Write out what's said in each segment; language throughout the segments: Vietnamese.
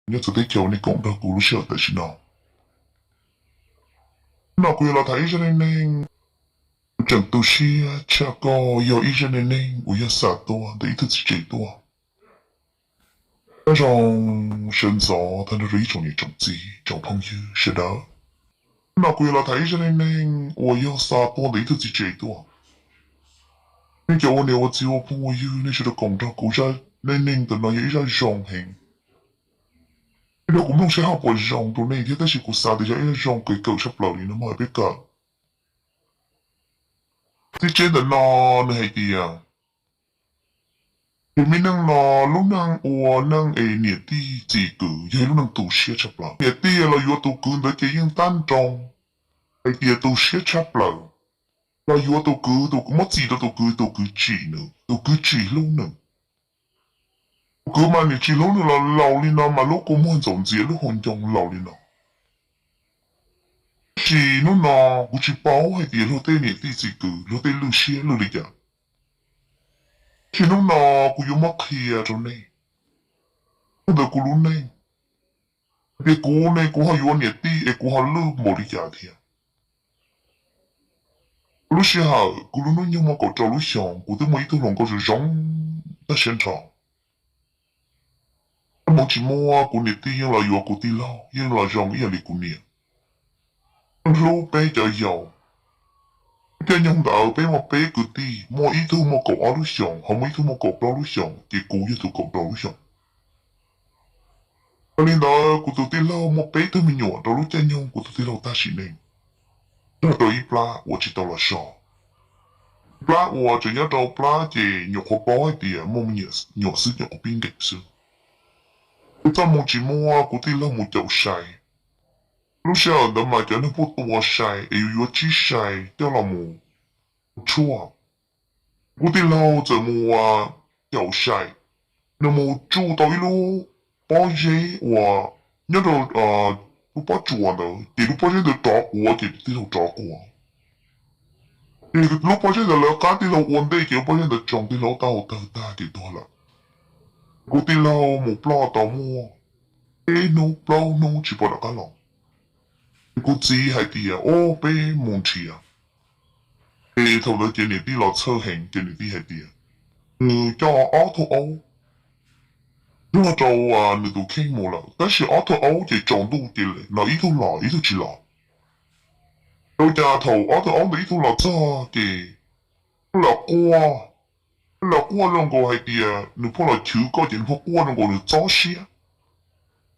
nhớ tôi thấy cháu này cũng đã cú lúc sợ tại chị nào nào cũng là thấy cho nên chẳng tu sĩ cha có yêu ý cho nên cũng yêu sợ tôi để ý thức chỉ tôi那种选择它的一种一种记忆找朋友是的那贵了睇起来呢我要撒多的一头自己多你叫我聊我只有朋友你是的讲到古家nên từ nó nghĩ ra rong hình điều cũng không sẽ học bởi rong tụi này thì ta chỉ có sao thì cho rong cái cầu sắp lầu thì nó mới biết cả thì trên đó nó hay gì à thì mình đang nó lúc đang ủa đang ấy nhiệt đi chỉ cử hay lúc đang tụ xe sắp lầu nhiệt đi là yếu tụ cử tới cái những tan trong ấy thì tụ xe sắp lầu là yếu tụ cử mất gì đó tụ cử chỉ nữa tụ cử chỉ luôn nữa cứ mà你chỉ lúc nữa là lầu đi nào mà lúc cũng muốn giống gì lúc hôn trong lầu đi nào chỉ lúc nào cũng chỉ bảo hay thì lúc tên này thì chỉ cứ lúc tên lưu xia lưu đi cả chỉ lúc nào cũng dùng mắc kia trong này không được cũng lúc này cái cú này cũng hay dùng nhiệt đi cái cũng hay lưu một đi cả thì lúc xia hả cũng lúc nó nhưng mà có trò lúc xong cũng tới mấy thứ lòng có sự giống ta xem trọng một chỉ mua cũng nhiệt đi nhưng là dùng cũng đi lâu nhưng là giống ý là cũng nhiệt lúc bé cho giàu cái nhung đạo bé một bé cứ đi mua ít thứ mua cậu áo lúc xong không mấy thứ mua cậu đó lúc xong cái cú như tụ cậu đó lúc xong nên đó của tụi tin lâu một bé thứ mình nhỏ đó lúc cha nhung của tụi tin lâu ta chỉ nên đó tôi ít pla tôi chỉ tao là sao pla tôi chỉ nhớ đâu pla chỉ nhỏ khó bó thì mua mình nhỏ sức nhỏ pin đẹp sư tôi ta một chỉ mua của tin lâu một chậu xài lúc sau đó mà cho nên phụ tua xài ấy yếu chỉ xài đó là một chua của tin lâu giờ mua chậu xài nó một chu tới luôn bao giờ我nhớ到lúc bắt chuột đó thì lúc bắt đầu找我thì đi đâu找我thì lúc bắt đầu là cái đi đâu ổn định thì bắt đầu chọn đi đâu tao tao ta thì đó là cô đi đâu một bao tao mua ê nó bao nó chỉ bảo là cái nào cô chỉ hay đi à ô bé muốn chi à ê thầu đó cái này đi là车hình cái này đi hay đi à cho auto ô nhưng mà做你都傾冇啦，但是我頭歐就撞到嘅咧，嗱呢套來呢套住來，到日頭我頭歐呢套來揸嘅，落瓜兩個係啲你幫來調個人學瓜兩個你揸些，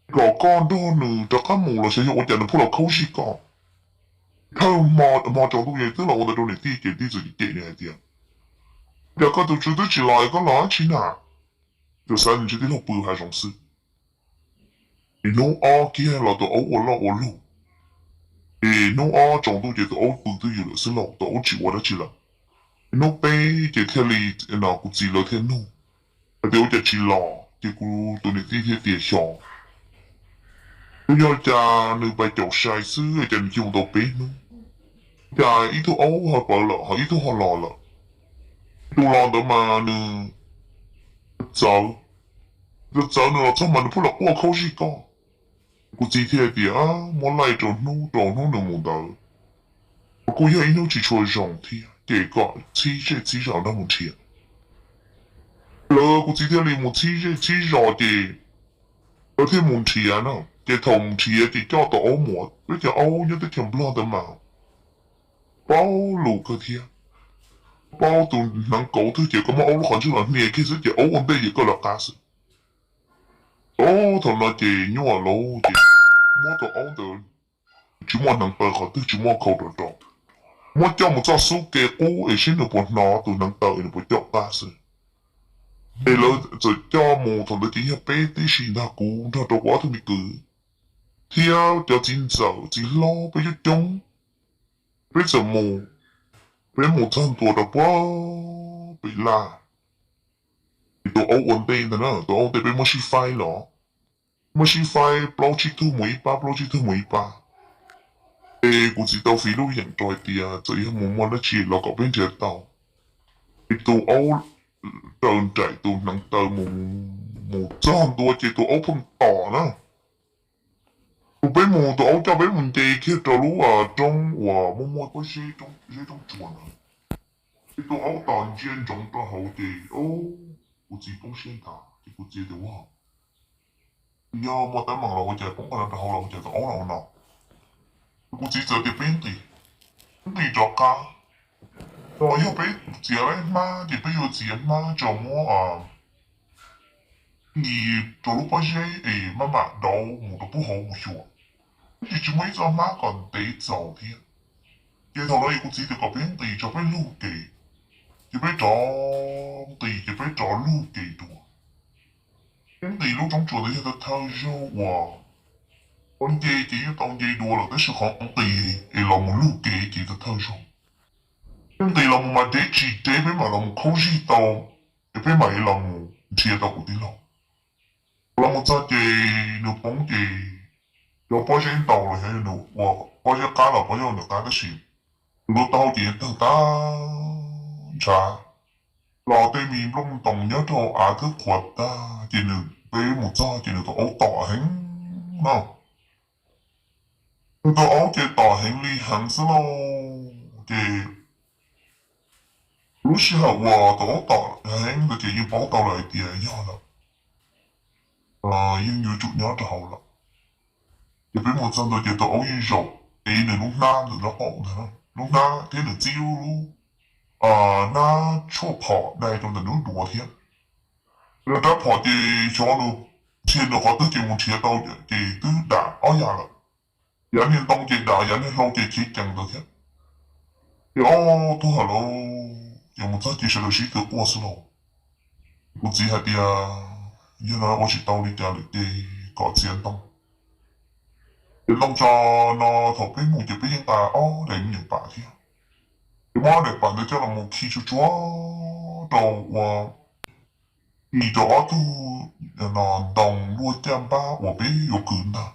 個干多你大家冇啦，所以我人幫來溝時個，佢冇撞到嘢，即係我哋到你啲嘅啲自己嘅係啲啊，大家都知道起來個攞錢啊，就三年之啲落背係種事。nó kia là tụi ấu là ấu lu nó trong tôi chỉ tụi ấu bự tôiอยู่xin lỗi tụi ấu chỉ qua đó chỉ là nó bé chỉ theo lý nào cũng chỉ là theo nó tụi ấu chỉ là chỉ cũng tụi này theo tiền sò tôi nhớ cha nữ bài chậu sai xứ ở trên dùng tụi bé nữa cha ít tụi ấu họ bảo là họ ít tụi họ lò là tụi lò đó mà nữ cháu cháu nữa cháu mà nó phụ là qua khâu gì con cô chỉ theo thì muốn lại cho nó được một đời cô ấy nó chỉ cho rong thì kể cả chỉ rõ nó một chuyện lỡ cô chỉ theo liền một chỉ rõ thì có thêm một chuyện nữa cái thùng chuyện thì cho tao ấu một với cái ấu nhớ tới thèm lo đó mà bao lù cơ thiệt bao tụi năng cầu thứ chỉ có mà ấu nó còn chưa là nghề cái cái ấu ở đây chỉ có là cá sự thằng nó chỉ nhỏ lâu chỉ mua tao ấu được chỉ mua năng bờ họ tức chỉ mua cầu được đó mua cho một số số kê cũ để xin được một nó tụi năng tao để một chọn ta sự để lỡ rồi cho một thằng nó chỉ là bé tí xin ta cũ nó đâu quá thì bị cứ theo cho chính giờ chỉ lo bây giờ chung bây giờ mù bé một thằng tuổi đó quá bị la thì tụi ấu ổn định nữa tụi ấu để bé mua xí phai đó mua xí phai bao chi thu mấy ba êกู知道菲律宾在啲啊，就要冇乜得錢落嗰邊隻刀，你到歐當仔到能到冇爭多隻到歐碰打啦， mù tụi ấu cho bé mình chơi kia trò lú ở trong và mua mua có xe trong chuột à cái tụi ấu toàn chiên trong tao hậu thì ô我只讲先打，结果接的话，要么等忙了我就讲可能就好了，我就讲了呢，我只做的本地作家，我要俾自己妈，亦都要自己妈做么啊？你做了把些诶，慢慢到我都不好说，你做咩做妈còn得早啲，然後咧我只係個本地做俾路記，就俾咗地就俾咗路記多。本地路種做的迄個偷肉哇，本地就要當地多了，但是行地誒老母路記就得偷肉。本地老母嘛得起得俾嘛老母口氣到，就俾嘛老母切到嗰啲咯。老母真係你講嘅，有保險到了喺度，我保險加了保險就加得少，如果到嘅就加查。老對面弄動一套牙thức quật ta chỉ được với một do chỉ được ấu tỏ hình nào tôi ấu chỉ tỏ hình li hắn sẽ lo thì lúc sau hòa tôi ấu tỏ hình thì chỉ như bảo tỏ lại thì do là nhưng như chút nhớ cho hậu là thì với một do tôi chỉ tôi ấu như rồi thì là lúc na thì nó ổn nữa lúc na thế là chiêu luôn na chua跑那种的能多天。那他跑的小路，天的话都给我切到的，给都打熬呀了。人家当给打，人家老给去讲的天。哦，都好喽，有冇再介绍的是个过事喽？我只系啲啊，原来我是到你家里的搞钱东。你弄咗那头边冇就俾人打哦，你唔明白添。我哋辦的叫人冇起出咗到我。你的阿都那当落江巴，我被有可能，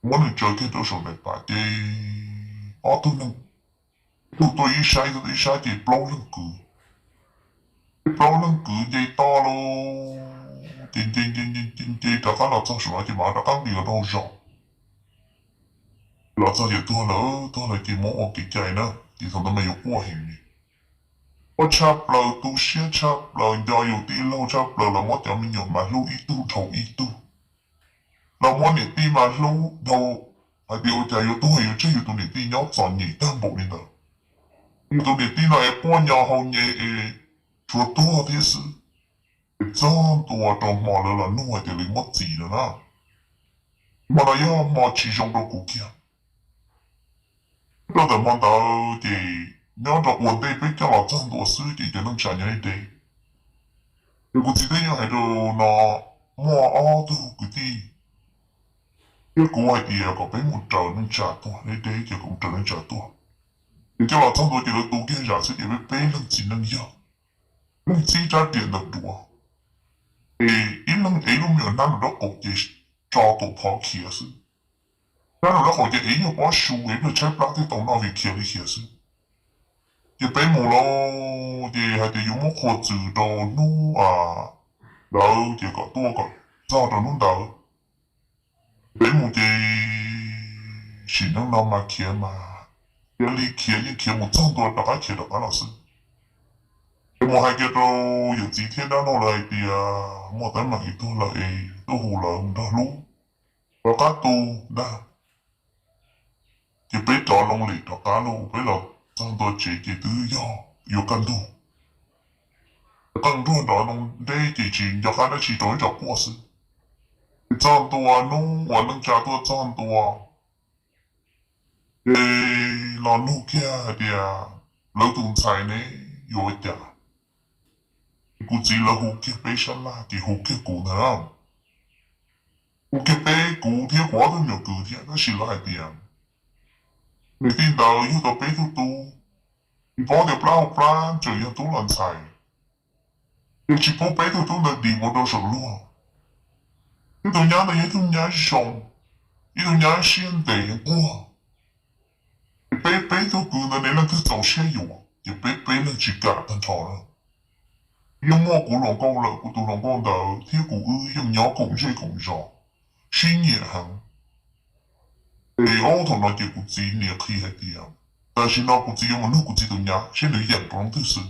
我能做嘅都是嚟把嘅，阿都能，都對一晒嘅一晒嘅包能ကူ，包能ကူ嘅多咯，大家老早什麼嘅嘛，大家你個都少，老早也多了嘅冇我嘅計呢，其實都沒有過hình嘅。我插了都先插了，要有地路插了，那我叫mình有马路一度头一度，那我你地马路头，还有就有都係有即係到你地有賺嘢擔保你的，有到你地那一半有後嘢誒，做多啲事，真多到馬了啦，弄係哋你乜字啦啦，馬來要馬始終都顧客，那就問到嘅。nếu đọc nguồn đây biết cho là chân đồ sư thì cho nên trả nhảy đây thì cũng chỉ thấy như hay đồ nó mua ô tô cái gì cái của ai thì có bé một trò nên trả tua đây đây thì cũng trở nên trả tua thì cho là chân đồ thì nó tu kia giả sử thì biết bé lần chỉ nâng yêu nâng chỉ trả tiền được đùa thì ít nâng ấy lúc nhiều năm nó cũng chỉ cho tổ phó kia sư năm nó khỏi cái ấy nhiều quá sưu ấy nó chấp lại thì tổng nào vì kia đi kia sư thì bé mù lo thì hay thì dùng một khóa chữ đồ nu đâu thì có tua có do đồ nu đâu bé mù thì chỉ năng nào mà kia mà cái lý kia những kia một trăm đô đã kia được bao nhiêu cái mù hay kia đồ有几天đã nó lại thì một tấm mạng itu lại tu hù lợi đó lú và cá tu đó thì bé trò lông lì trò cá lú bé là trong tôi chỉ tự do yêu căn tu căn tu đó nó đây chỉ cho cái đó chỉ đối cho quá sự trong tôi nó hoàn năng trả tôi trong tôi để lo nu kia thì lỡ tụng sai này yêu chả cũng chỉ là hú kia bé sẵn là thì hú kia cũ nữa hú kia bé cũ thiếu quá tôi nhiều cũ thiếu nó chỉ là hai tiền người tin tờ yêu tờ bé tu tu bỏ được bao plan trời yêu tu lần xài yêu chỉ bỏ bé tu tu là đi một đôi sầu luôn yêu tu nhá là yêu tu nhá sống yêu tu nhá xiên để qua bé tu cứ là nên là cứ走些有yêu bé là chỉ cả thành thọ rồi yêu mua của lòng con là của tu lòng con tờ thiếu của ư yêu nhỏ cũng dễ cũng rõ suy nhẹ hẳn ô thằng nó chỉ cũng chỉ nhiều khi hay đi à ta chỉ nó cũng chỉ mà nó cũng chỉ tụi nhá chỉ nó dạng trong thứ sự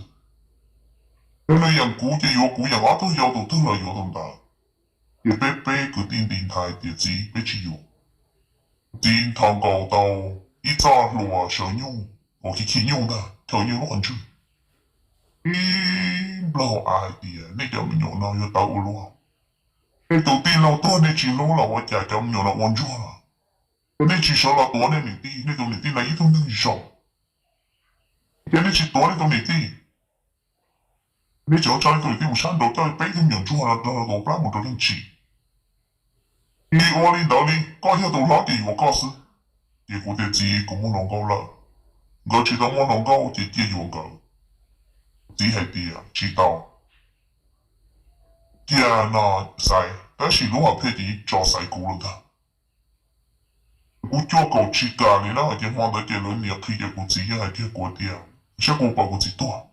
nó dạng cũ chỉ yếu cũ dạng ở tôi yếu tôi là yếu tầm ta thì bé bé cứ tin tin thái thì chỉ bé chỉ yếu tin thằng cầu tàu ít ra lúa sợ nhung hoặc khi nhung ta theo như nó còn chưa lâu ai thì nên cho mình nhỏ nào yếu tàu luôn cái đầu tiên là tôi nên chỉ nó là tôi trả cho mình nhỏ nào quan trọng là nên chỉ sợ là tôi nên đi nên tôi nên đi là ít thông tin sợ cái nên chỉ tôi nên tôi nên đi nên chỉ cho tôi đi một sáng đầu tôi bé thông nhỏ chua là tôi bắt một đôi chân chỉ你我领导你搞下都拉地我搞事，结果的自己咁冇能夠啦，我知道我能夠就接用個，只係啲啊知道，啲啊那晒，但是如何配啲做晒股了的，我做個知噶，你那係放到嘅輪你可以嘅股子也係嘅股啲啊，些股把股子多，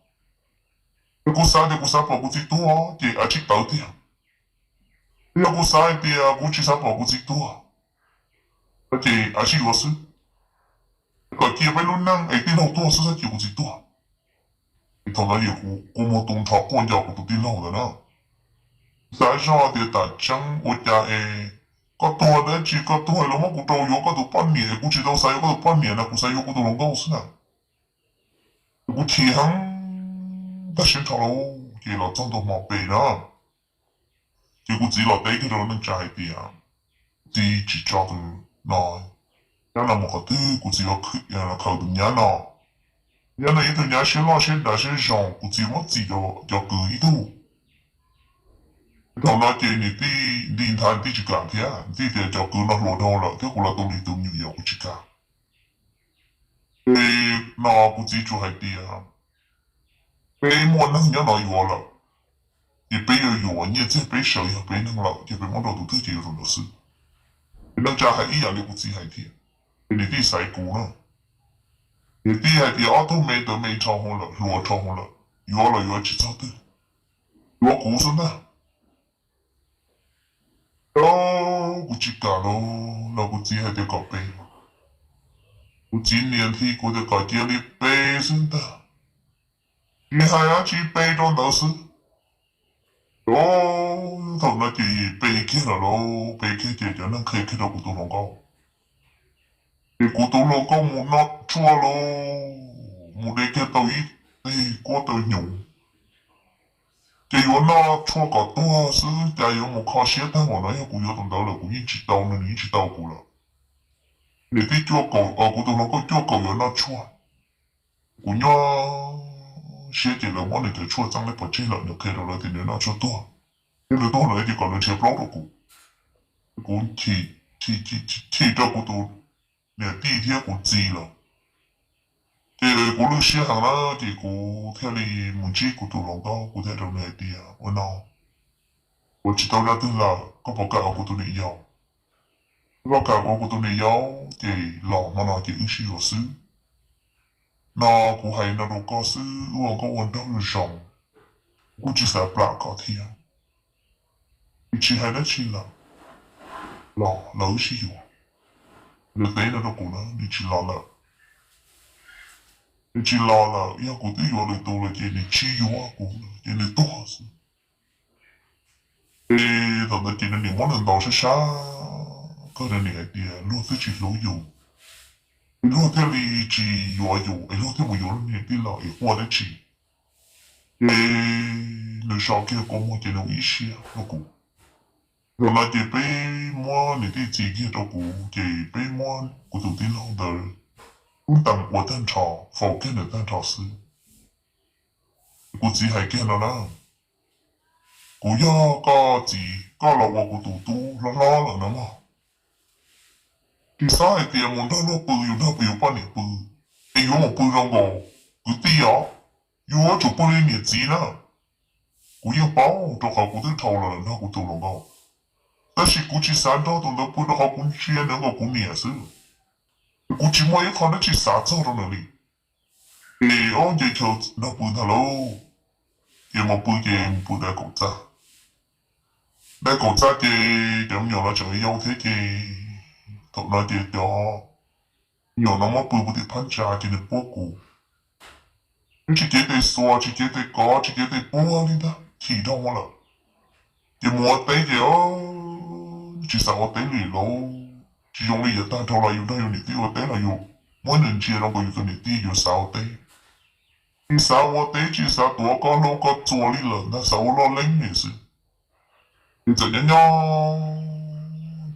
股啥嘅股啥把股子多，嘅係知道啲啊，你股啥啲啊，股知啥把股子多，嘅係知攞事。cái kia phải luôn năng ấy tin học tua sẽ chịu gì tua thì thằng này của một tuần thọ quan trọng của tụi tin học rồi đó tại sao thì ta chẳng ở nhà ấy có tua đấy chỉ có tua là mà cũng đâu có có tụi bán mì cũng chỉ đâu sai có tụi bán mì là cũng sai có tụi lòng cao xí nào cũng chỉ hắn ta xin thọ lâu chỉ là trong tụi mọc bể đó chỉ cũng chỉ là đấy cái đó nó chạy tiền chỉ cho tụi nói nhà là một cái thứ cũng chỉ có nhà là khởi từ nhà nào nhà này từ nhà sẽ lo sẽ đã sẽ rong cũng chỉ mất gì cho cứ ý tu thằng nào chơi này thì điện thoại thì chỉ cả thế thì để cho cứ nó lột đâu là thế cũng là tôi đi tu nhiều nhiều cũng chỉ cả thì nó cũng chỉ cho hai tiền bây muốn năng nhà nào yếu là thì bây giờ yếu như thế bây giờ bây năng là thì bây muốn đầu tư chỉ là sự năng trả hai ý là cũng chỉ hai tiền你啲洗股啦，你啲係啲我都未到未炒好啦，攞炒好啦，如果嚟要去炒啲，如果股市呢，股市價咯，那股市係啲個背，股今年ที่股的個跌你背先的，你還要去背到那時，同那啲背起了咯，背起嘅就能可以看到股都能高。thì cô tôi lo có một nó chua lo một đây kia tôi thì có tôi nhủ thì nó chua cả tôi sư tại vì một khó xé thằng của nó cũng có tầm đó là cũng chỉ tao nên chỉ tao cũng là để cái chua cầu cô tôi nó có chua cầu nó chua cũng nhớ xé chỉ là món này thì chua chẳng lấy phải chơi lợn được kia rồi thì nó chua tôi nhưng mà tôi này thì còn nó chế blog được cũng chỉ cho cô tôi nè đi theo của gì rồi thì của lúc xưa hàng đó thì của theo đi một chiếc của tụi lòng đó của theo đầu này thì ở nào của chỉ tao ra tức là có báo cáo của tụi này giàu báo cáo của tụi này giàu thì lọ mà nó chỉ ứng xử của xứ nó của hay nó đâu có xứ uống có uống đâu là rộng của chỉ là bạc có thiên chỉ hay đó chỉ là lọ lỡ xí dụ được đấy là nó cũng nó đi chỉ lo là yêu của tôi yêu là tôi là chỉ để chi yêu của chỉ để tốt ê thằng đó chỉ là những món ăn đó sẽ xa có là này thì luôn phải chỉ lối yêu luôn theo đi chỉ yêu luôn theo một yêu này thì là yêu qua đấy chỉ ê người sau kia có một cái nào ý xia nó cũng rồi là chỉ bé mua này thì chỉ kia đâu cũng chỉ bé mua của tụi tin lòng đời cũng tặng của tân trò phổ kiến được tân trò sư của chỉ hay kia là của do có chỉ có là của tụi tu lo là nó mà thì sao thì tiền muốn nó bự nó biểu bao nhiêu bự ấy yếu một bự trong bò cứ tí á yếu chụp bao nhiêu nhiệt gì nữa của yêu bao cho họ của tân trò là nó của tụi lòng đâu但是估计三道都能不能好估计也能够估面子，估计我也可能去啥走到那里。诶，我这就那不他喽，也冇不嘅不得狗仔，那狗仔嘅咁樣啦，就係有睇嘅 thật nói thiệt cho nhiều nó mất bự bự thì phán trả chỉ được bố cụ chỉ chế tay xóa chỉ chế tay có chỉ chế tay bố đi ta chỉ đâu mà là chỉ mua tay thì chỉ sao tay lì lâu chỉ dùng lý ta thâu là dùng ta dùng tiêu tay là dùng mỗi lần chia nó có dùng tiêu dùng sao tay你啥我tay chỉ sao多个路个做理了那啥我老冷也是你怎样样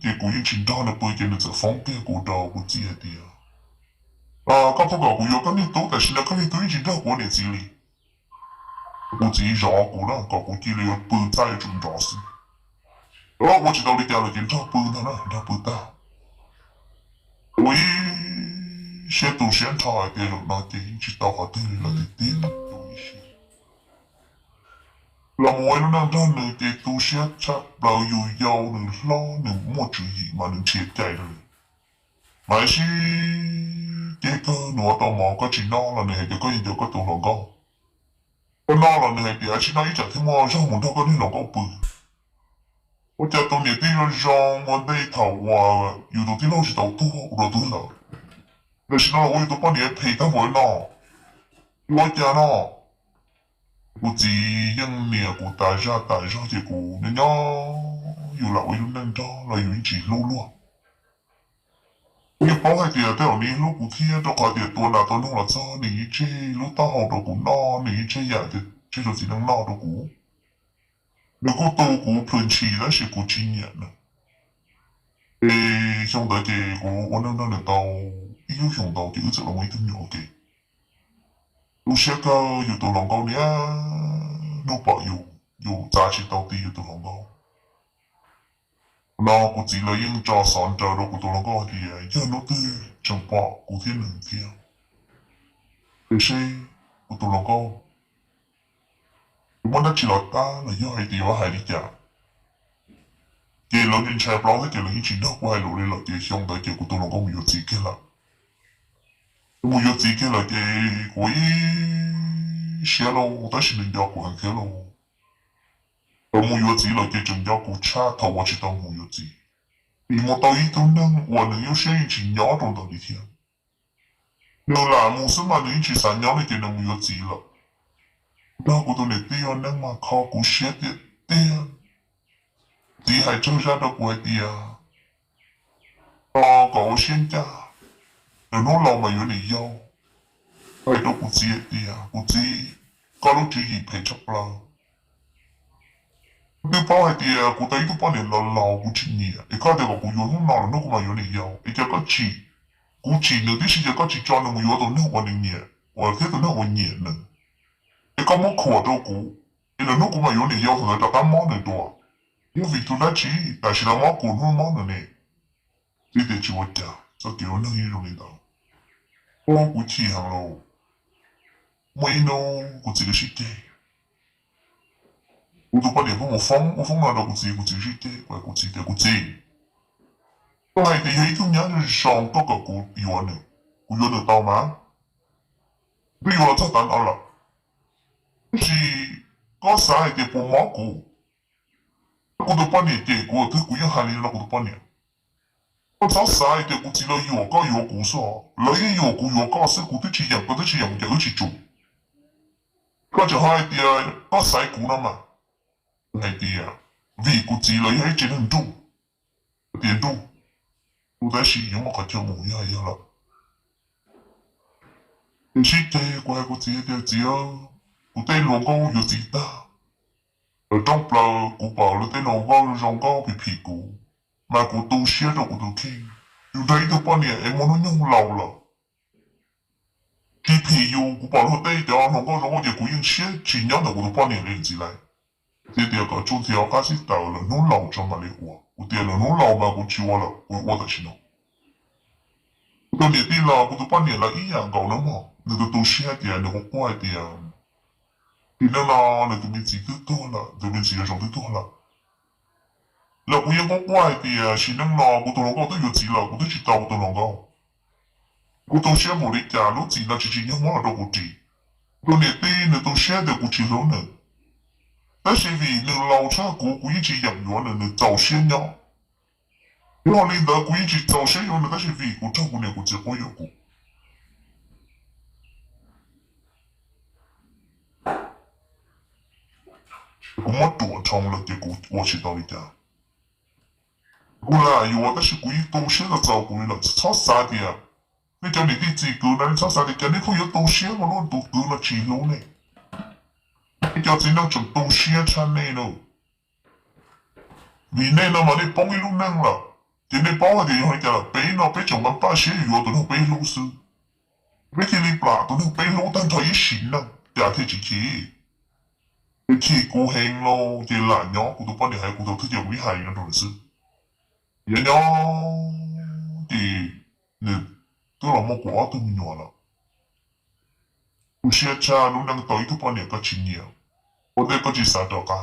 thì cũng như chính đó là bởi vì nó sẽ phóng cái của đầu của chị ấy các phong cách của yo cái này tốt tại sao cái này tôi chính đó của này gì của chị rõ của nó có của chị là bự tại chúng rõ sự我知道你家了警察不他呢他不大我先读先查一点那点知道他对了的点有一些là mỗi nó đang ra nửa cái tu sửa chắc bao nhiêu giàu nửa lo nửa mua chữ gì mà nửa chết chạy rồi mà chỉ cái cơ nửa tao mò có chỉ nó là nửa cái có gì được có tụ lòng câu có nó là nửa cái chỉ nói chẳng thấy mò sao muốn đâu có đi lòng câu bự我家当年对了让我那头啊有的地方是到多我都了但是呢我有的半年陪他玩了我家呢กูจียังเนี่ยกูตายชาที่กูเนี่ยเนาะอยู่หลังวิลุนั่นจ้าเราอยู่จีลู่ลู่กูยังป้องให้เดียแต่วันนี้ลูกกูเที่ยต้องคอยเดียตัวหนาตัวนุ่งละจ้าหนีเจ้ลูกตาหอตัวกูนอหนีเจ้ใหญ่เจ้ตัวสีนั่งนอตัวกูแล้วก็ตัวกูเพลินชีแล้วสิกูจีเนี่ยนะ兄弟嘅我นั่น到要兄弟嘅一直拢會咁樣嘅有些个有到龙沟呢，有把有揸起到底有到龙沟，那我只了用揸山揸到古到龙沟嘅，一路對正把古天能天，可是古到龍溝，我那只落單了，要係地話係啲嘅，嘅兩年前不嬲嘅兩年前都我係努力落嘅，相對嘅古到龍溝沒有自己啦。我有自己了嘅，我一写咯，但是人家不很看咯。我有自己了嘅，人家不差，他我知道我有自己。你莫到一都能，我能有些一起鸟中到一天。能啦，我是嘛能一起三鸟的嘅，能有自己了。那我都嚟啲啊，能嘛靠古寫的啲啊，啲係真正的鬼啲啊。搞現價。nó lâu mà有理由，我都不知啲啊，不知搞到自己賠出啦。你包係啲啊，我睇都半年老不知你啊，你看這個我有弄鬧了，那個嘛有理由，你這個字，我字呢啲是這個字裝了，我有到那我的年，我睇到那我年呢，你咁我考到我，你那個嘛有理由，可能大家忙得多，因為都來字，但是他忙過那忙的呢，你得去我家，就叫我弄一種嚟到。我古天行咯，每喏古自己識嘅，我都把電幫我放那到古自己識嘅，我古自己古自，我係啲喺度人就上嗰個古遠呢，古遠得到嗎？你遠了就等到了，是嗰啥係啲半毛古，我都把你嘅古對古人行嚟啦，我都把你。我早晒的我知道有個有股數，你有股有個是股的起人，股的起人就一起做，嗰就係啲啊，嗰晒股啦嘛，係啲啊，vì股知你喺只能做，點做，我在使用我就冇嘢係啦，你識嘅怪股知嘅知啊，股對龍高有知得，trong bờ股bảo là tên龍高龍高bị屁股。mà của tôi xé rồi của tôi khi dù đấy tôi bao nhiêu em muốn nó nhung lâu là khi thì dù của bảo nó đây thì nó có nó gì của những xé chỉ nhớ là của tôi bao nhiêu lên gì lại thì có chút thì có cái tàu là nó lâu cho mà lấy của tiền là nó lâu mà của chịu là của tôi xin nó tôi nghĩ đi là của tôi bao nhiêu là ý dạng cầu lắm mà nếu tôi xé thì nó có quay thì nó là tôi mình chỉ thứ tôi là tôi mình chỉ là trong thứ tôi là là我也不怪的，是能拿我都能够都有钱了，我都知道我都能够，我都想冇你家，我钱了只是要我都不知，我那边呢都想的不知道呢，但是为能老差我一直养远了呢，早些呢，我领导估计去早些用的那些维护照顾那个结果有过。我们多长了结果我知道你家。我来有我但是估计东西都照顾了，超傻的呀！你叫你弟自己那你超傻的，叫你可以有东西我弄都给了几路呢？你叫自己能种东西产呢了，vì nên là mà đi bông lúc năng là thì đi bông thì họ cho là bé nó bé chồng bạn ba xí rồi tụi nó bé lú sư bé thì đi bà tụi nó bé lú tan thôi xỉn năng chả thế chỉ thì cô hẹn lo thì là nhỏ của tụi bạn này hay của tụi thứ gì quý hay nó rồi sư vậy nhỏ thì nè tôi là một quả tôi mình nhỏ là tôi sẽ cha lúc năng tới tụi bạn này có chuyện nhiều ở đây có gì sao đó cả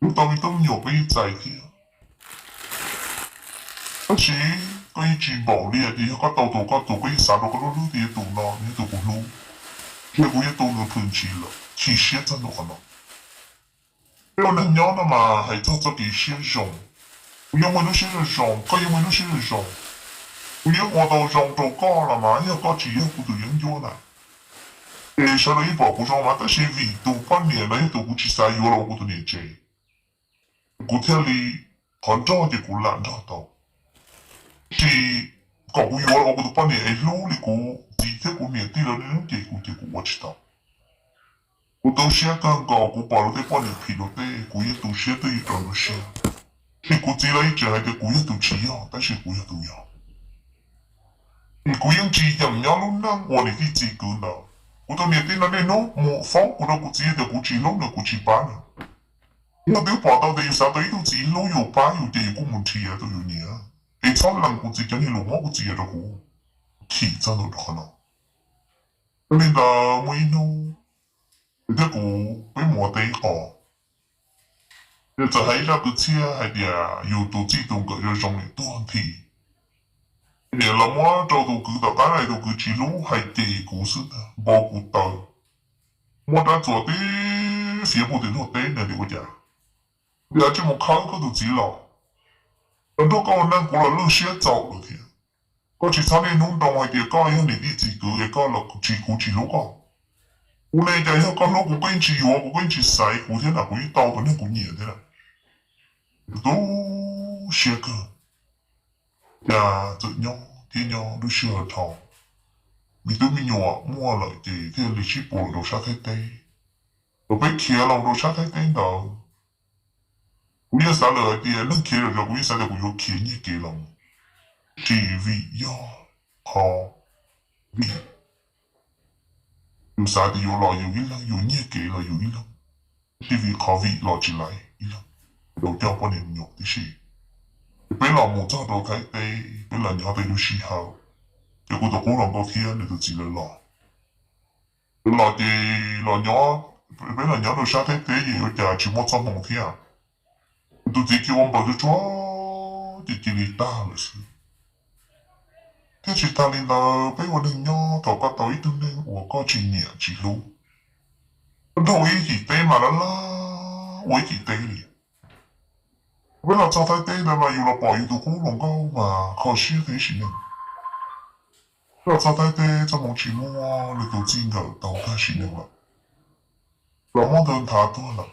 lúc tao mình tôi nhiều cái giải kia có chỉ có ý chỉ bảo đi thì có tàu cái sao đó có lúc thì tàu nó thì tàu cũng lúc khi cái tàu nó thường chỉ sẽ chân nó còn nếu nên nhớ nó mà hãy cho cái sẽ dùng nhưng mà nó sẽ dùng có nhưng mà nó sẽ dùng nếu mà tàu dùng tàu có là mà nhưng có chỉ có tự nhiên vô này thì sau đó bỏ của trong mà ta sẽ vì tàu ban niệm này tàu cũng chỉ sai vô là của tụi niệm chơi cụ thể là còn cho thì cũng làm cho tàu thì có cái yếu là cái tụi này lâu thì cũng chỉ thế cũng miễn đi là nên cái cũng watch tao cái tụi xe càng có cái bảo cái bọn này phi nó thế cái yếu tụi xe tới đó nó xe thì cái chỉ là chỉ là cái yếu tụi chỉ à但是cái yếu tụi à cái yếu chỉ nhầm nhau luôn đó我哋啲自己啦cái tụi này thì nó nên nó một phong cái đó cái chỉ là cái chỉ lâu là cái chỉ bán我哋跑到地上對到只老有把有地個問題啊都有你啊，你操人個自己你老母個自己都好，氣真都可能。你嗱每孬，你啲個俾我哋講，你就喺那個車係啲有到自動個有種嚟多啲。你老母做到佢就梗係到佢只老係地故事啊，冇古到，我得做啲寫部電腦頂你哋個嘢。你而且我看个都知了，很多高人过了路些走了天，个其他的弄到还点高要你的几个也高了，几股几路高，我那家要高了，我跟起有，我跟起塞，我天哪，我一刀跟那股年的了，都些个呀，这nhau天nhau都是合同，你都没有啊，摸了的，天历史波都杀太低，我被贴了都杀太低的。我也啥了的，能开了我也啥的，我有开你给了，是为要好为有啥的有了有一了，有你给了有一了，是为靠为了起来一了，有掉半年有的是，被老母找到开的，被人家的有喜好，结果到过两个天你就知了了，老的老娘被人家都杀开的也有点去摸脏东天。都自己往把这抓，自己里打了是。这是他领导被我领导搞个到一顿呢，我搞几年几路，头一起对嘛了啦，我一起对哩。为了找他对的嘛，有了保佑的恐龙高嘛，考试的是呢。为了找他对，怎么去摸啊？你都知个到他是呢了，老毛等他多了。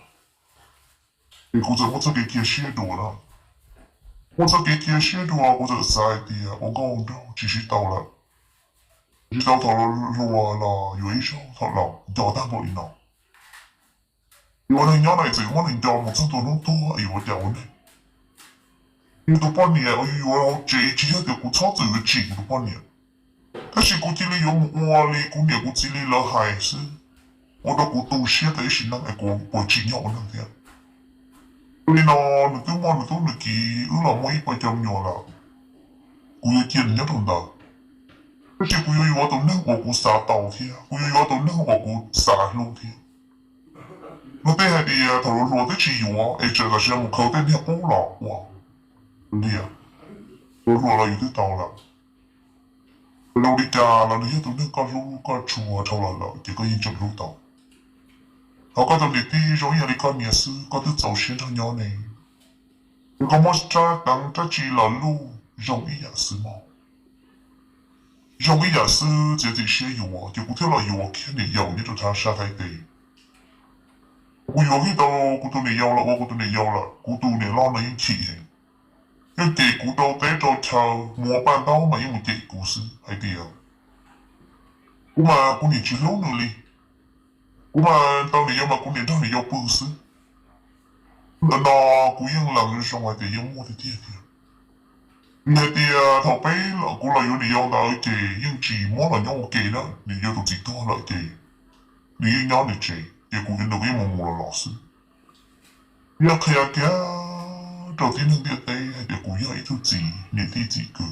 你估计我这个给写多了，我这个给写多了，我这塞的啊，我讲到继续到了，继续到了路了，有一手到了，掉大不一脑，有人家来这，我人家没挣到那么多，有我掉呢，你都半年，哎呦，我这下的我操这个钱都半年，但是估计你用我哩，估年估计你了还是，我都估都写的是那个不钱要那点。你那你对嘛你都你给我老母一百张鸟了，我有见人懂的，但是我有我都能我杀刀天，我有我都能我杀路天。我对还的呀，头罗的起有啊，哎这个是我靠的你不了哇，你啊，我罗了有的到了，老的家了你都能搞路搞出啊，头了，这个已经路到。我覺得你啲種嘢你講嘢事，覺得就算咗你，你讲我这当这只老路容易也是吗？容易也是这些有啊，就古天乐有啊，看你有你就他杀太低。我有去到古都你有了，我古都你有了，古都你老能一起。因为古都在做潮末班刀嘛，因为故事还对啊。古嘛古年去老努力，古嘛当你有嘛古年当你有本事，那古用人上还得用我的爹爹。你爹头背了，古来有你用到嘅，用字幕来用嘅啦，你有到几多了嘅，你用鸟你嘅，嘅古人都用冇了老师。你要看下嘅，đầu tiên hướng địa tây hay địa cú yêu thứ gì, niệm thi gì cử.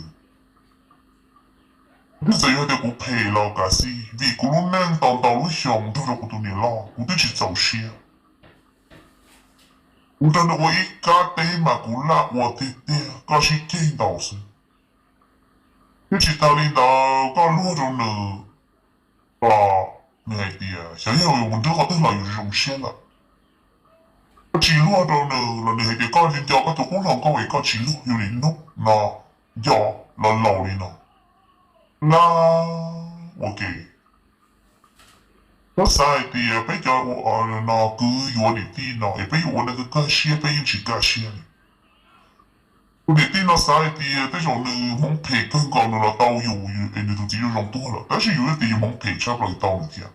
Bây giờ yêu địa cú phê lo cả si, vì cú lúc nang tàu tàu lúc xong thôi rồi cú tụi niệm lo, cú tự chỉ giàu xe. Cú ta được ý cá tế mà cú lạ của tê tê, có sĩ kênh tàu sư. Nếu chỉ tao đi tàu có lúa rồi nửa, này thì sẽ hiểu mình trước có tức là dùng xe là. Chỉ lúa đâu nè là này thì coi trên cho các tổ cũng làm có vậy có chỉ lúa yêu đến lúc nó do là lầu đi nó là ok nó sai thì bây giờ nó cứ yêu để tin nó bây giờ nó cứ cái xe bây giờ chỉ cái xe này để tin nó sai thì bây giờ nó không thể cân còn nó là tàu yêu để nó chỉ dùng多了但是有的地方配差不了tàu nữa kìa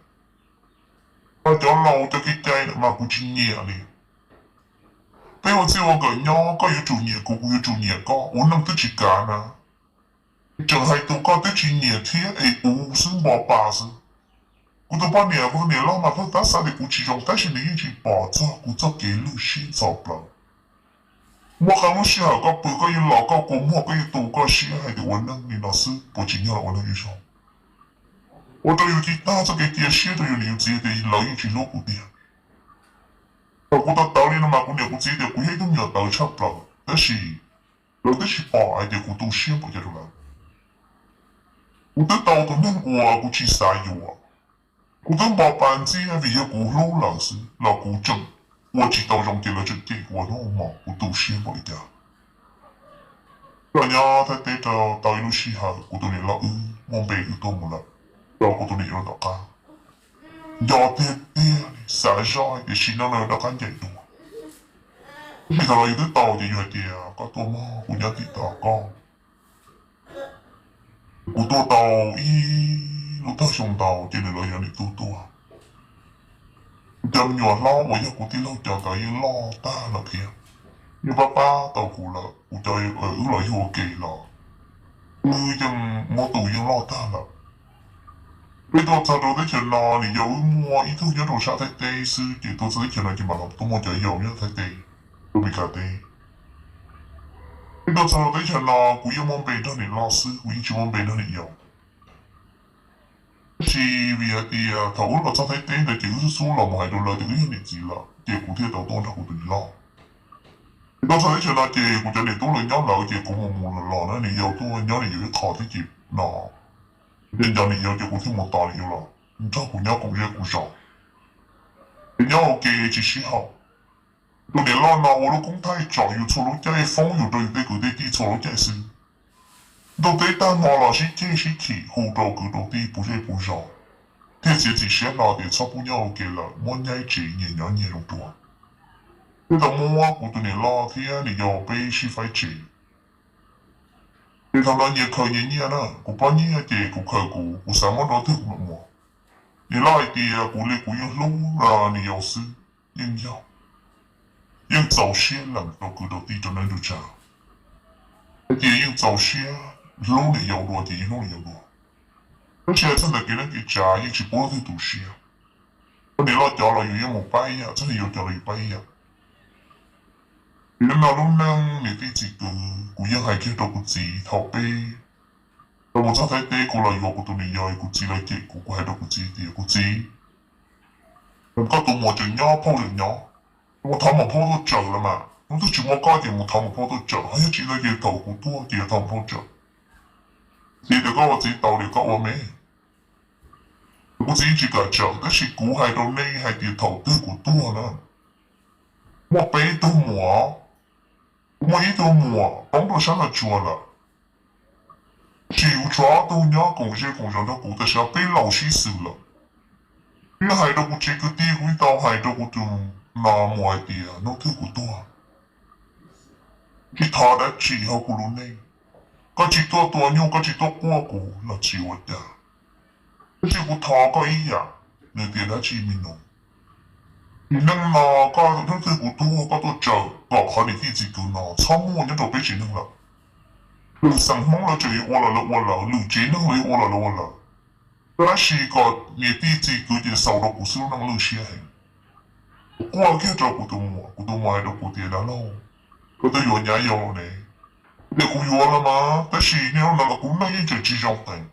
mà cho lâu cho cái cây mà cũng chỉ nhẹ này bây giờ chỉ có cái nhỏ có yêu chủ nhẹ cũng yêu chủ nhẹ có uống năm tới chỉ cả nè chẳng hay tôi có tới chỉ nhẹ thế ấy u xứng bỏ bà xứ cú tôi bao nhiêu có nhiều lo mà thôi ta sao để cú chỉ dùng ta chỉ nghĩ chỉ bỏ cho cú cho cái lưu xin dọc lắm mua cái lúc xưa có bự có yêu lọ có cú mua có yêu tù có xưa hay để uống năm nên nó xứ bộ chỉ nhớ là uống năm yêu sao 我都有啲打咗嘅電視都要了解嘅，留意住攞嗰啲啊。我覺得道理嘛，我了解的，我喺度有道差不多，但是有的是把愛的，我都先不記得了。我的道都能我，我去啥有啊？我的把班子啊，為咗我老老師，老古正，我知道用嘅了這個，我老嘛，我都先不記得。然後他帶到到一路時候，我都連老我被有多冇啦。Đó của tôi nghĩ là đó cả do thế thế xã roi để xin nó là đó cả dạy đủ vì thằng này tới tàu thì vừa thì có tôi mò của nhà thì tàu con của tôi tàu y lúc tao xuống tàu thì là nhà này tôi chăm nhỏ lo của nhà của tí lâu chờ tới lo ta là kia như ba tàu của là của trời ở lại hồ kỳ là người dân mô tù dân lo ta là bây giờ ta đâu đấy chuyện nào thì dấu mua ý thức nhớ đồ sao thay tê sư thì tôi sẽ chuyện này chỉ mà làm tôi muốn chạy dầu nhớ thay tê tôi bị cả tê bây giờ ta đâu đấy chuyện nào cũng yêu mong bền đó để lo sư cũng chỉ mong bền đó để dầu chỉ vì thì thấu là sao thay tê để chỉ có số là một hai đô la thì cái này chỉ là chỉ cũng theo đầu tôi là cũng tự lo bây giờ đấy chuyện nào chỉ cũng chỉ để tôi là nhớ lại chỉ cũng một là lo nữa thì dầu tôi nhớ thì dầu khó thì chỉ nó人家你要就我听我打你了，你照顾人家工业不少，人家我给几时好，多年了呢，我老公太早有错了，在风有对对个对地错了在是，都对但马老师这是起后头个到底不是不少，这些几时拿的差不多给了，我伢子年年年都多，你到我我多年了，天你要被是phải trị thì thằng đó nhiều khởi nhiều nhiều nữa, cũng bao nhiêu chị cũng khởi cũng sáng món đó thức mà mua. Thì lại thì cũng lấy cũng yêu lâu là nhiều sự nhưng nhau. Nhưng giàu xe lần đầu cứ đầu tiên cho nên được trả. Thì nhưng giàu xe lâu này nhiều đùa thì lâu này nhiều đùa. Nó xe chân là cái trả nhưng chỉ bố thì đủ xe. Còn nếu là cho là nhiều một bay à, chân là nhiều cho là bay à. Vì lúc nào lúc năng thì cái chỉ cứ yên hay kia đâu có gì thảo bê rồi một sao thấy tê cô là yêu của tụi mình yêu của chị là chị của hai đâu có gì thì của chị mình có tụi một chừng nhỏ phong chừng nhỏ một thằng mà phong tôi chờ là mà nó tôi chỉ một cái thì một thằng mà phong tôi chờ hay chỉ là cái tàu của tôi thì thằng phong chờ thì được có gì tàu được có ở mấy của chị chỉ cả chờ但是của hai đâu này hai thì tàu tư của tôi nữa một bé tôi mua 我一头摸，帮到上了脚了。只有抓到人工些工上的股的时候被老师死了。你害到我这个地位到害到我就那么的啊，那太不多。你他的只好不如呢，个只多多牛个只多过股那只我的，只我他个一样，那点那只咪弄。你能拿个那太不多个多着，搞好你自己个拿，草木你都被谁弄了？路上忙了这里我了我了，路这弄了我了我了。那是个你自己个就少了不是能路些很，我看着古都买的古典的喽，可都有伢有呢。你古有了吗？但是你要那个古那一直只上等，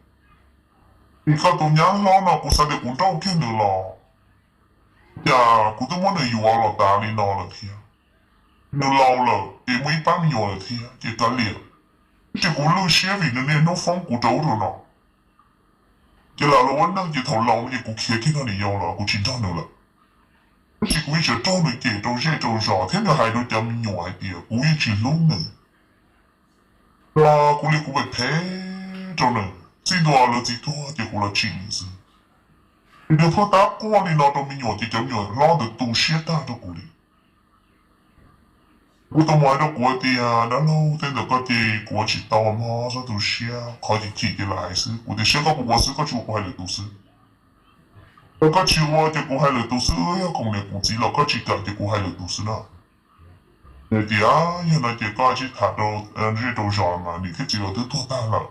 你看都伢老那古啥的古照片的了，呀，古都没能有了打理那了天，你老了也没办有了天，也干了，这古路些为的那弄放古周着呢。这老了我那一头老也古开那里要了，古经常的了。是古一直找你给到这种啥，天天还都叫你用的，古一直弄呢。那古里古被陪着呢，最多了最多就古了亲子。你说打过你那都没用，就叫你拉的都些大的古里。我都买到过的啊，然后在那个的过去到嘛，说都些考进去的来是，我的些个不是个就过来都是。那个去我就过来都是，要讲的估计了，个去干就过来都是了。那的啊，原来这个去谈到这都啥嘛，你看这个都多大了？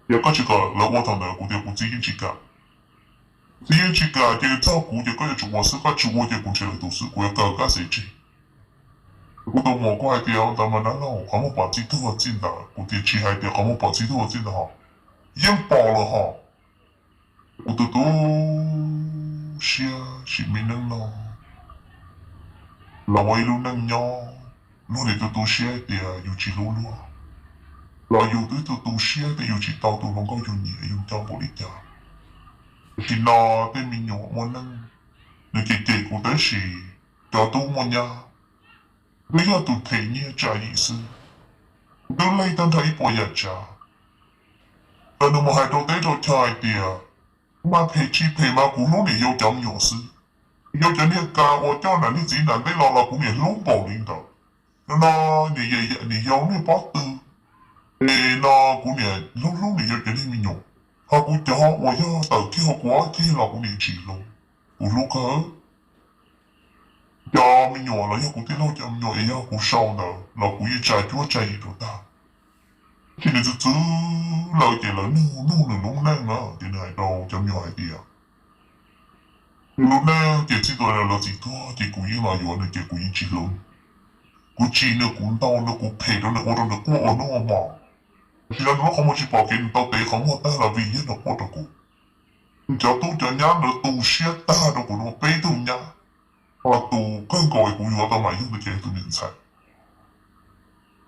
有个这个老我同的，我的估计这个。只有这个这个照顾这个就我是个主我这过去了都是，我要搞个谁去？我都摸过来的啊，他们那了，他们把这都我进的，我的去还的，他们把这都我进的哈，已经爆了哈，我的都是啊，是没能了，老外路能呀，路里都是的啊，有几路路啊，老有的都是的，有几道都能够有你有到不里的，是那的民谣我能，那给我的是，叫都么呀？你要都睇呢这意思，都来等他一波一家，但我们还都得着菜的，嘛陪去陪嘛古弄你要讲有事，要讲你家我叫那你只能得老古年弄保领导，那你要你把的，那古年弄你要讲你民用，他古叫我要到去好过去老古年去弄，古路口。ya mình nhỏ là yêu cũng thế lâu chậm nhỏ yêu cũng sau nè là cũng yêu trái chúa trái rồi ta thì nên chứ lời chỉ là nu nu là đúng nè mà thì này đâu chậm nhỏ hay gì à lúc nè thì chỉ tôi là chỉ tôi thì cũng yêu là yêu này thì cũng yêu chỉ luôn cũng chỉ nữa cũng đau nữa cũng phê đó nữa ở đó nữa cũng ở nó mà thì là nó không có chỉ bảo cái tao tế không có ta là vì nó có được cũng cho tôi cho nhá nữa tu siết ta đâu cũng nó bê tu nhá tu更高一步要到买用的这种人才。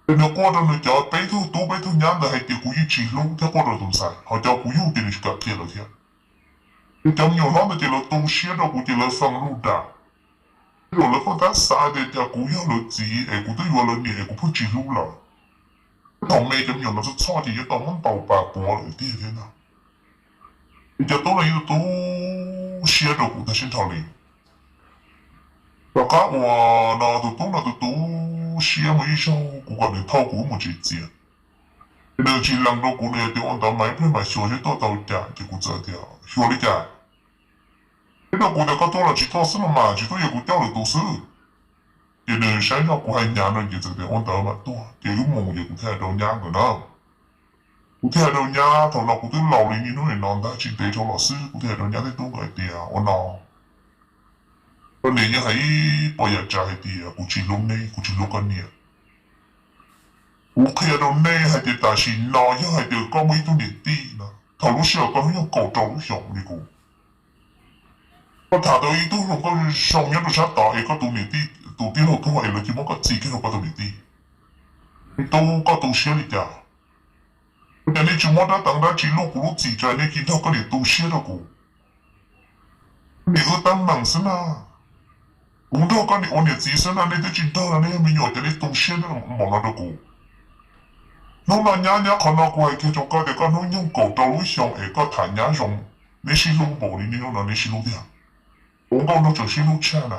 那过到那叫白头多白头娘的还得故意去弄，他过到东西，好叫故意给你去搞贴了天。你叫牛郎的这了东西了，估计了上路的，有了放他啥的叫故意了自己，哎，估计有了你，哎，估不记录了。同妹咁样，那是差点就当我倒白波了，第二天呐，你叫到了又都写着估他先逃离。Baka wa na tutu siya mo isang kuka ni tao ko mo jitsi. Ina chilang do ko na ti on ta mai pre mai syo to tao ta ti ku za dia. Syo li ta. Ina ko da ka to la chi to sa ma chi to ye ku ta le to su. Ina shan ya ku hai nya na ye za de on ta ma to. Ti lu mo ye ku ta do nya ga na. Ku ta do nya to na ku tu lao li ni no ni non da chi te cho la su ku ta do nya de to ga ti a on na. Còn nếu như hãy bây giờ trái thì cũng chỉ lúc này cũng chỉ lúc cái này cũng khi đó này hay thì ta chỉ nói như hay thì có mấy thứ điện ti nè thằng lúc xưa có những cầu trâu lúc sống đi cũng còn thả tới tu lúc có sống nhất là sát tại có tụ điện ti tụ ti lúc có vậy là chỉ muốn có gì cái lúc có tụ điện ti tu có tụ xia đi chả cho nên chúng ta tăng ra chỉ lúc cũng lúc gì trái nên khi thao có điện tu xia đâu cũng nếu tăng bằng xin à cũng đâu có những ông gì sân này tới chuyện đó này mình nhớ cho nên tung xuyên nó mỏng nó đâu cũng nó là nhá nhá còn nó quay cái chỗ cái để có nó nhung cổ tàu lối xong ấy có thả nhá xong nên xin lỗi bỏ đi nên nó nên xin lỗi đi à ông có nó chỉ xin lỗi cha nè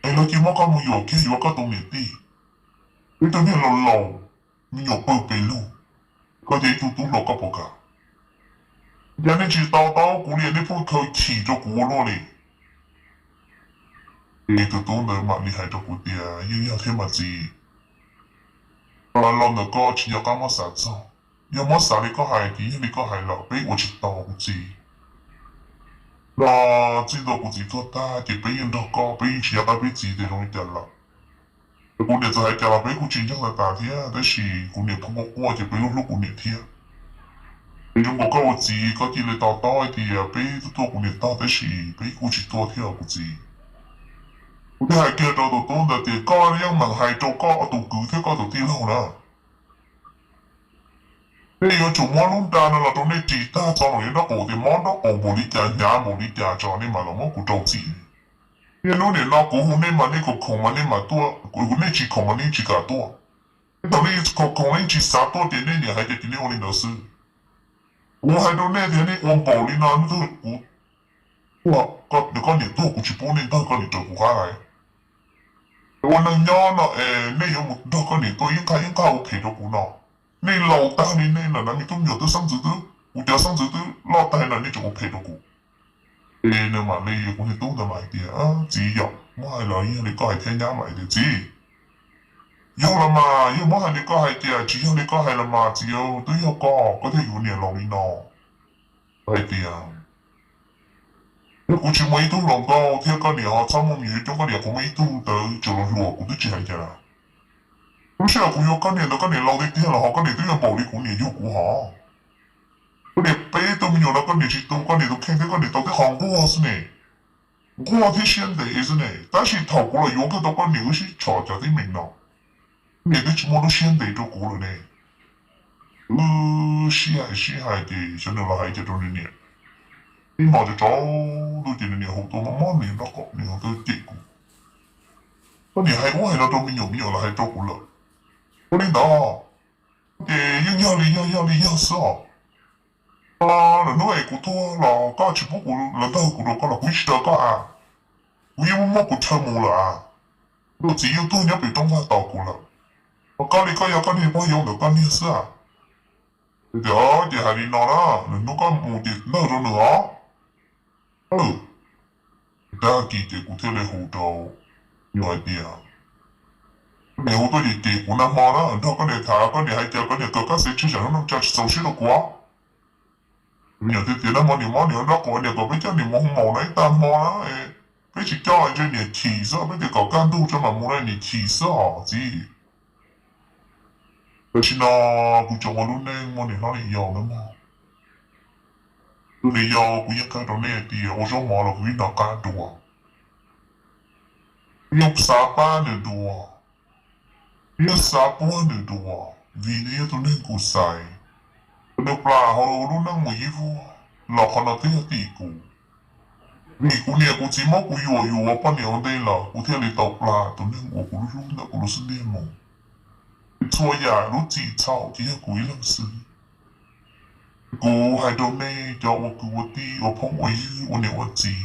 ấy là chỉ mà có một yếu cái yếu có tụng niệm đi cái tụng niệm lâu lâu mình nhớ bơ bê luôn có thể tụng tụng lâu có bao cả cho nên chỉ tao tao cũng liền đi phụ khởi chỉ cho của nó này thì tụi tôi nói mà đi hay cho của tia nhưng mà thêm mà gì à lâu nữa có chỉ có mà sao sao有冇啥你個係啲，你個係留俾我知道嘅字。那知道嘅字多大，就俾人多個，俾人只係俾字就容易啲啦。古年就係叫俾古戰爭嚟打啲啊，但是古年碰過過就俾碌古年啲啊。你用個個字，嗰啲你打多啲啊，俾多古年打，但是俾古字多啲啊個字。古啲係叫做到多那啲，個人問係做個到古啲個到啲路啦。你要做乜窿單啊？嗱，到你自打就嚟得我哋乜都我冇你隻眼冇你隻咗，你咪諗乜古做字？你攞你攞古你咪你個窮咪你咪多，古你只窮咪你只個多。你到你個窮你只殺多啲你係啲你我哋老師。我係到呢啲你我保你嗱，你都古，哇個你講你多古只保你都講你做古下嚟。我能樣啦你有冇多講你多應該 OK 咗古嗱。你老大你那那你都有的上子的，我家上子的老大那你就我陪着过。那嘛你我是懂得买的啊，只有我係老爺你個係聽人買的只，有啦嘛，有冇係你個係嘅，只有你個係啦嘛，只有都有個，嗰啲有年老年咯，係的啊。你估住每都諗到，聽個年啊，差唔多嘢，將個年個每都得就落落，我都只係嘅啦。咁先係佢有今年到今年老啲啲啦，今年都有暴力管年要估下。佢哋俾到面有啦，今年知道今年都傾啲今年到底韓國是呢？我啲先地是呢，但是頭過來有個到今年嗰時錯就啲明咯，你啲全部都先地咗過啦呢。是係嘅，上到來係就做年，你望就早都見年好多媽媽年嗰個年都結過，今年係我係啦到面有啦係做過啦。我领導，要死哦！啊，人都係古多啦，家全部古人都古多個啦，古時代個啊，古有冇古出冇啦，都只要多一被東方到古啦。我家裏個有家裏幫用的幹啲事啊，就係你攞啦，人都講冇啲攞咗nữa，大家記住古天你好多有 idea。你好多嘢地管啊嘛啦，然後跟你睇，跟你係就跟你個個寫出上咁就做書到啩。你有啲啲啦，你那個你個俾咗你冇冇嚟但冇啦俾隻叫人哋你起色，俾隻個監督咗嘛冇嚟你起色啊知。但是呢，佢做我都呢，我哋哪裡有啦嘛？你有佢一間到呢啲，我想冇啦，佢哪間到啊？用沙班嚟到啊？Ia sapua ni dua, vini tu ni kusai. Ni pla holo nang mo yivu, la kana te tiku. Ni ku ni ku ti mo ku yo apa ni onde la, ku te li tau pla tu ni mo ku lu na ku lu sin ni mo. Chua ya lu ti chao ki ya ku ilang si. Ku hai do ne ja wo ku wo ti o pong wo yu o ne wo ti.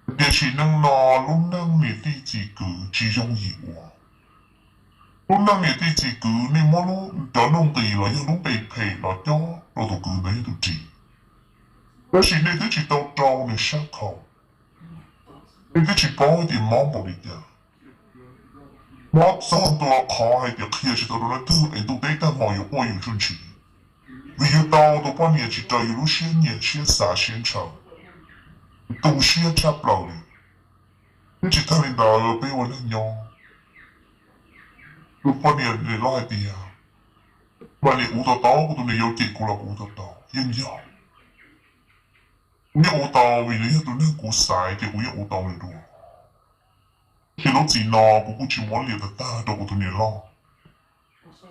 Dia shi nang na lu nang ni ti ti ku chi yong yi wo. Lúc năng nghệ thì chỉ cứ nên mô lúc đó nông tì là những lúc bề phê là cho rồi tụ cứ đấy tụ chỉ. Đó chỉ nên thì chỉ tao trao nên sát khẩu. Nên thì chỉ có thì mong một đi nhờ. Mong sao tao khó hay thì khi chỉ tao nói tư ấy tụ đấy ta mong yêu qua yêu chân chỉ. Vì yêu tao tao quan hệ chỉ tao yêu lúc xuyên nhẹ xuyên xả xuyên chờ. Tụ xuyên chắp lòng này. Nên chỉ ta nên đào ở bên ngoài nhau. Lúc quan hệ để lo hay thì mà你烏到到，嗰度你有結果啦，烏到到，應有。你烏到，為你喺度呢個曬嘅，會烏到你度。其實只嗱，嗰個全部列得大到嗰度你咯。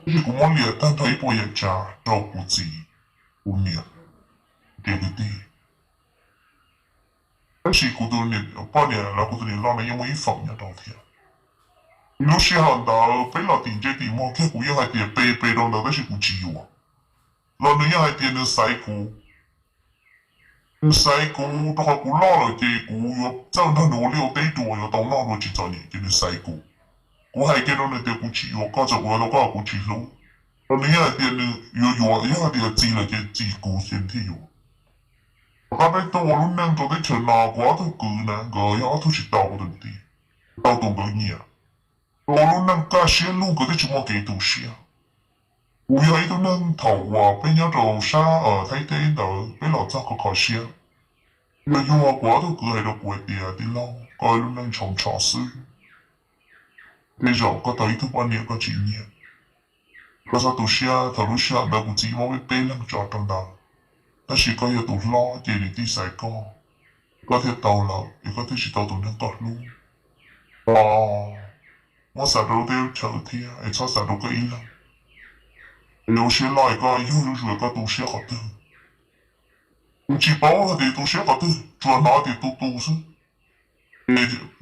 如果我列單睇波一扎，到嗰字，嗰年，對唔對？但是古多年半年了，古多年老呢因为放呀到天。lúc xưa hắn đã phải là tiền chơi tiền mà cái cú yêu hai tiền bê bê đâu đó là cú chịu à lần nữa hai tiền nữa sai cú đó là cú lo rồi chơi cú yêu chân thân nó liều tây đùa yêu tao lo rồi chỉ cho nhỉ cái nữa sai cú hai cái đó nữa tiền cú chịu có cho cú đó có cú chịu luôn lần nữa hai tiền nữa yêu hai tiền chỉ là cái chỉ cú xem thì yêu cái đấy tôi lúc nãy tôi thấy chuyện nào quá tôi cứ nè gọi yêu tôi chỉ tao được đi tao tụng cái gì à我拢能干些路个的怎么给读些？我有一个能头啊，被人做啥睇睇到被老早个考些，要用我瓜都个系都过啲啊啲咯，个拢能从尝试，你就个到一个半年个几年，个啥读些头路些，那估计我会被人做到的，但是个要读咯，这里啲细个，个贴到了，一个贴是到度能个路，哦。我啥都得chờ thì ai cho啥都可以了。有些来个有时个都写好的，我只包了的都写好的，转拿的都是。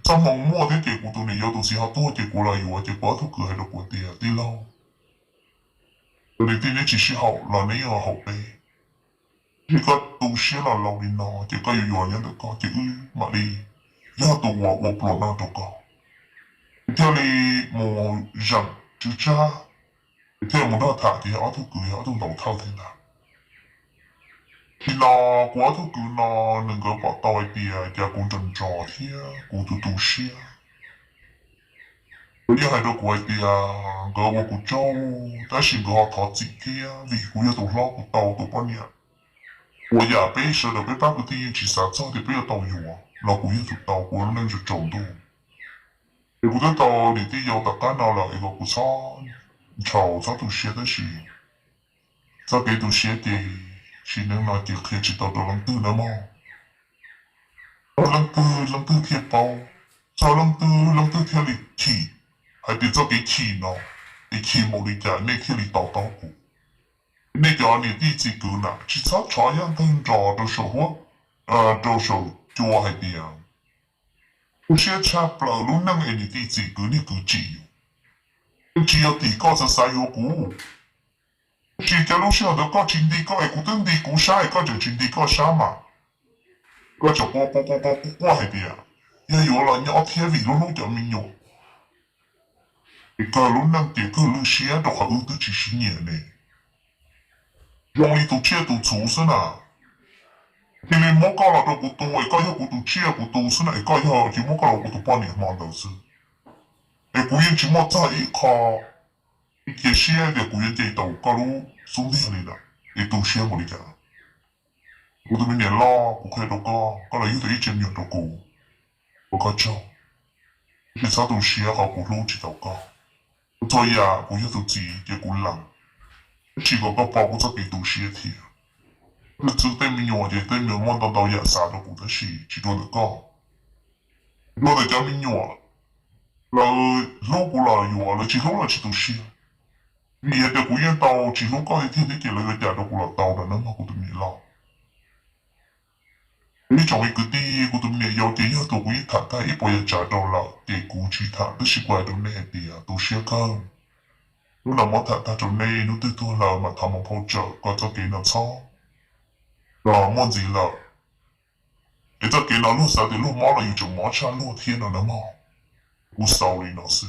咱们摸的结果都你要都是好多结果来有啊，结果都个还都过的啊，对喽。你今年只是好，那你要好背。这个都写了老的呢，这个有人的个，这个嘛的，要都我不能都个。theo li mù rằng chú cha theo một đợt thả thì họ thu cười họ thu đầu thao thế nào thì nó quá thu cười nó đừng có bỏ tòi bìa và cũng trần trò thì cũng tụ tụ xia bây giờ hai đứa của bìa gỡ một của châu ta chỉ gỡ họ thọ chị kia vì cũng yêu tụ lo của tàu tụ bao nhiêu của nhà bây giờ được bây bác của thì chỉ sao cho thì bây giờ tàu nhiều là cũng yêu tụ tàu của nó nên rồi trồng đủ你不知道你的有大干到了一个不错，炒早都写的是，早给都写的是能拿就可以知道到冷tử了吗？冷tử贴包，早冷tử贴里起，还得早给起呢，你起冇你家那贴里叨叨过，那家你第几个呢？其他茶样跟着都说话，都说就我还这样。有些差不了路能给你地址给你个只有，只有地高就晒有股，是假如想到个真地高，哎，古等地股晒个就真地高晒嘛，个就波系啲啊，也有啦，要天位路路就没有，一个路能地个路些都还有得几十年呢，容易都切都出生啊。ทีนี้มอกาลาตัวกูตัวไอ้ก็ยังกูตัวเชี่ยกูตัวซึ่งไอ้ก็ยังจิมอกาลากูตัวป้อนเนี่ยมันเดือดซึไอ้กูยังจิมอจ่าอีกข้าไอ้เกี่ยเชี่ยเดี๋ยวกูยังใจตัวก็รู้สุ่มที่อะไรนะไอ้ตัวเชี่ยหมดเลยจ้ะกูตัวมีเนี่ยล่อกูเคยตัวก็เลยยุ่งแต่อีเจมอยู่ตัวกูก็เจ้าไอ้ซาตัวเชี่ยเขากูรู้จิตตัวก็ตัวยากูยังตัวจีเดี๋ยวกูหลังชีก็บอกกูจะเป็นตัวเชี่ยที那只对面用的对面望到也啥都不得是，只多的高，我的家面用了，老过了用了，只老了只都是，你也得顾眼到，只老高一天的给那个家都过了到的，那么我都没了。你从一个地，我都没有的要都顾一谈谈，一波也找到了，得顾其他，都是怪都那的啊，都是高。如那么谈就那，你对多了嘛，他们跑着，搞着给那操。么子了？你这给那路上的路马了有就马车路天了的嘛？我少了那是，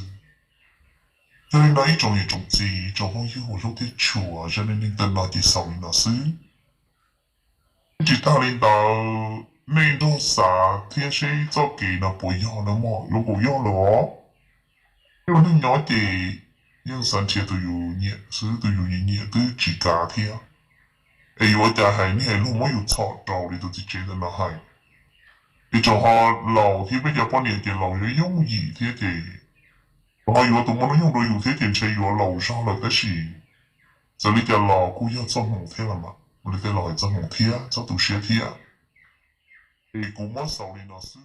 因为那一种子，就好像我有点穷啊，人家领导那的少了那是。其他领导领导啥天谁早给那不要了嘛？如果要了哦，因为你了解，有三天都有年，是都有一年都几家天。哎，我家係你係路冇有錯到，你都直接的那係，你做下老天俾日本年嘅老嘢容易啲嘅，我有都冇能用到有啲電車有老上了，但是這裡嘅老姑要做紅天了嘛，我哋嘅老係做紅天啊，做讀寫天啊，誒，姑媽手裡那是。